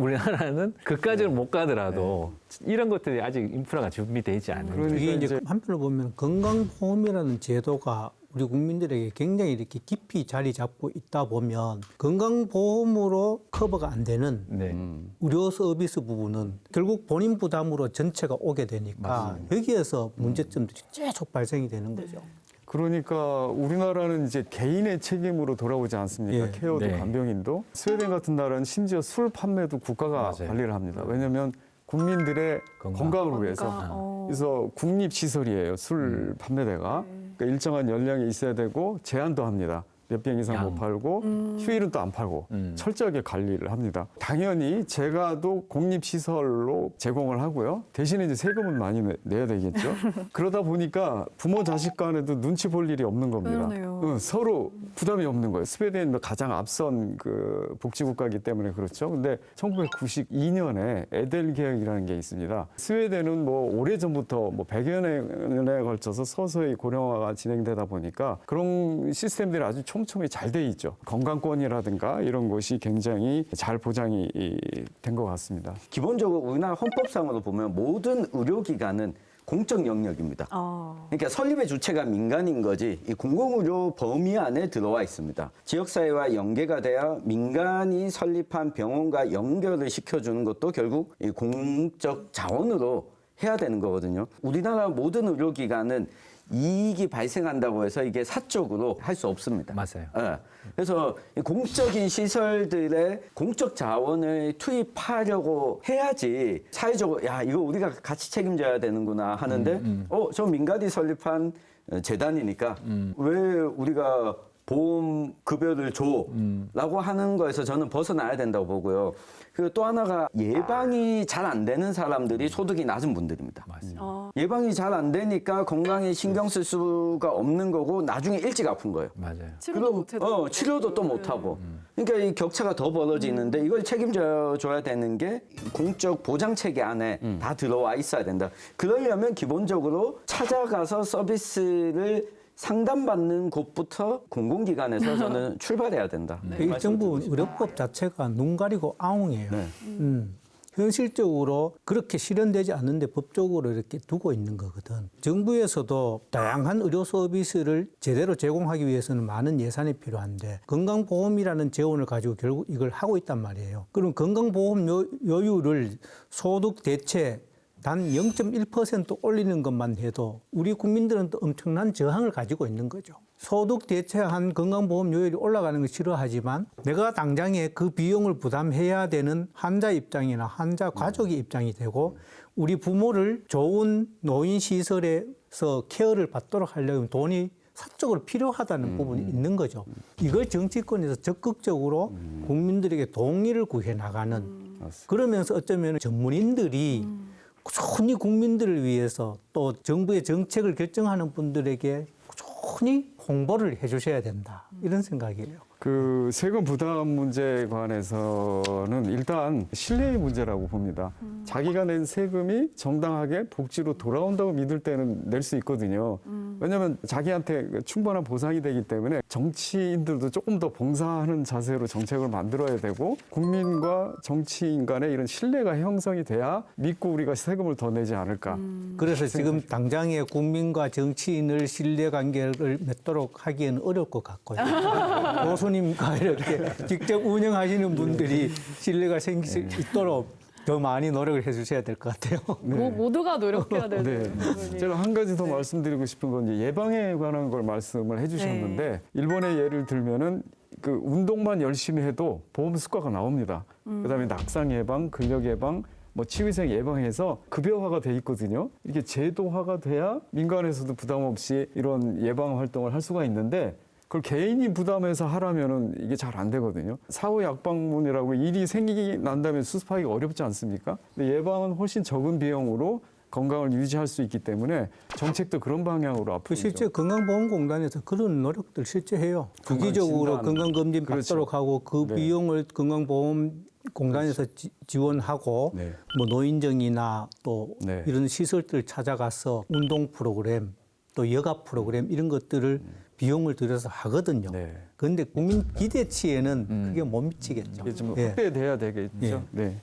우리나라는 그까지는 못 가더라도 이런 것들이 아직 인프라가 준비되지 않은. 그러니까 이게 이제 한편으로 보면 건강보험이라는 제도가 우리 국민들에게 굉장히 이렇게 깊이 자리 잡고 있다 보면 건강보험으로 커버가 안 되는 네. 의료 서비스 부분은 결국 본인 부담으로 전체가 오게 되니까 여기에서 문제점들이 계속 발생이 되는 거죠. 그러니까 우리나라는 이제 개인의 책임으로 돌아오지 않습니까? 예. 케어도 네. 간병인도. 스웨덴 같은 나라는 심지어 술 판매도 국가가 맞아요. 관리를 합니다. 왜냐하면 국민들의 건강을 위해서. 그래서 국립시설이에요. 술 판매대가. 그러니까 일정한 연령이 있어야 되고 제한도 합니다. 몇 병 이상 양. 못 팔고 휴일은 또 안 팔고 음. 철저하게 관리를 합니다. 당연히 제가도 공립시설로 제공을 하고요. 대신에 이제 세금은 많이 내야 되겠죠. 그러다 보니까 부모 자식 간에도 눈치 볼 일이 없는 겁니다. 그러네요. 응, 서로 부담이 없는 거예요. 스웨덴은 가장 앞선 그 복지국가이기 때문에 그렇죠. 근데 1992년에 에델 계획이라는 게 있습니다. 스웨덴은 뭐 오래전부터 뭐 100여 년에 걸쳐서 서서히 고령화가 진행되다 보니까 그런 시스템들이 아주 촘촘히 잘 돼 있죠. 건강권이라든가 이런 것이 굉장히 잘 보장이 된 것 같습니다. 기본적으로 우리나라 헌법상으로 보면 모든 의료기관은 공적 영역입니다. 그러니까 설립의 주체가 민간인 거지 이 공공의료 범위 안에 들어와 있습니다. 지역사회와 연계가 되어 민간이 설립한 병원과 연결을 시켜주는 것도 결국 이 공적 자원으로 해야 되는 거거든요. 우리나라 모든 의료기관은 이익이 발생한다고 해서 이게 사적으로 할 수 없습니다. 맞아요. 예. 그래서 이 공적인 시설들의 공적 자원을 투입하려고 해야지 사회적으로 야 이거 우리가 같이 책임져야 되는구나 하는데 저 민간이 설립한 재단이니까 왜 우리가 보험 급여를 줘라고 하는 거에서 저는 벗어나야 된다고 보고요. 그리고 또 하나가 예방이 잘 안 되는 사람들이 소득이 낮은 분들입니다. 맞습니다. 예방이 잘 안 되니까 건강에 신경 쓸 수가 없는 거고 나중에 일찍 아픈 거예요. 맞아요. 치료도 못해도 치료도 또 못하고. 그러니까 이 격차가 더 벌어지는데 이걸 책임져 줘야 되는 게 공적 보장 체계 안에 다 들어와 있어야 된다. 그러려면 기본적으로 찾아가서 서비스를 상담받는 곳부터 공공기관에서 저는 출발해야 된다. 일정 부분 의료법 자체가 눈 가리고 아웅이에요. 네. 현실적으로 그렇게 실현되지 않는데 법적으로 이렇게 두고 있는 거거든. 정부에서도 다양한 의료 서비스를 제대로 제공하기 위해서는 많은 예산이 필요한데 건강보험이라는 재원을 가지고 결국 이걸 하고 있단 말이에요. 그럼 건강보험 여율을 소득 대체 단 0.1% 올리는 것만 해도 우리 국민들은 또 엄청난 저항을 가지고 있는 거죠. 소득 대체한 건강보험료율이 올라가는 걸 싫어하지만 내가 당장에 그 비용을 부담해야 되는 환자 입장이나 환자 가족의 입장이 되고 우리 부모를 좋은 노인시설에서 케어를 받도록 하려면 돈이 사적으로 필요하다는 부분이 있는 거죠. 이걸 정치권에서 적극적으로 국민들에게 동의를 구해 나가는 그러면서 어쩌면 전문인들이 꾸준히 국민들을 위해서 또 정부의 정책을 결정하는 분들에게 꾸준히 홍보를 해주셔야 된다. 이런 생각이에요. 그 세금 부담 문제에 관해서는 일단 신뢰의 문제라고 봅니다. 자기가 낸 세금이 정당하게 복지로 돌아온다고 믿을 때는 낼 수 있거든요. 왜냐하면 자기한테 충분한 보상이 되기 때문에 정치인들도 조금 더 봉사하는 자세로 정책을 만들어야 되고 국민과 정치인 간의 이런 신뢰가 형성이 돼야 믿고 우리가 세금을 더 내지 않을까. 그래서 지금 당장에 국민과 정치인을 신뢰관계를 맺도록 하기에는 어려울 것 같고요. 교수님과 이렇게 직접 운영하시는 분들이 신뢰가 생길 수 있도록 더 많이 노력을 해주셔야 될 것 같아요. 모두가 노력해야 되는 네. 부분이. 제가 한 가지 더 말씀드리고 싶은 건 이제 예방에 관한 걸 말씀을 해주셨는데 일본의 예를 들면은 그 운동만 열심히 해도 보험 수가가 나옵니다. 그다음에 낙상 예방, 근력 예방, 뭐 치위생 예방해서 급여화가 돼 있거든요. 이게 제도화가 돼야 민간에서도 부담 없이 이런 예방 활동을 할 수가 있는데 그걸 개인이 부담해서 하라면은 이게 잘 안 되거든요. 사후 약방문이라고 일이 생기기 난 다음에 수습하기가 어렵지 않습니까? 근데 예방은 훨씬 적은 비용으로 건강을 유지할 수 있기 때문에 정책도 그런 방향으로 앞으로 실제 건강보험공단에서 그런 노력들 실제 해요. 주기적으로 건강진단. 건강검진 그렇죠. 받도록 하고 그 네. 비용을 건강보험공단에서 지원하고 네. 뭐 노인정이나 또 네. 이런 시설들 찾아가서 운동 프로그램 또 여가 프로그램 이런 것들을 비용을 들여서 하거든요. 네. 그런데 국민 기대치에는 그게 못 미치겠죠. 이게 좀 예. 확대돼야 되겠죠. 예. 네.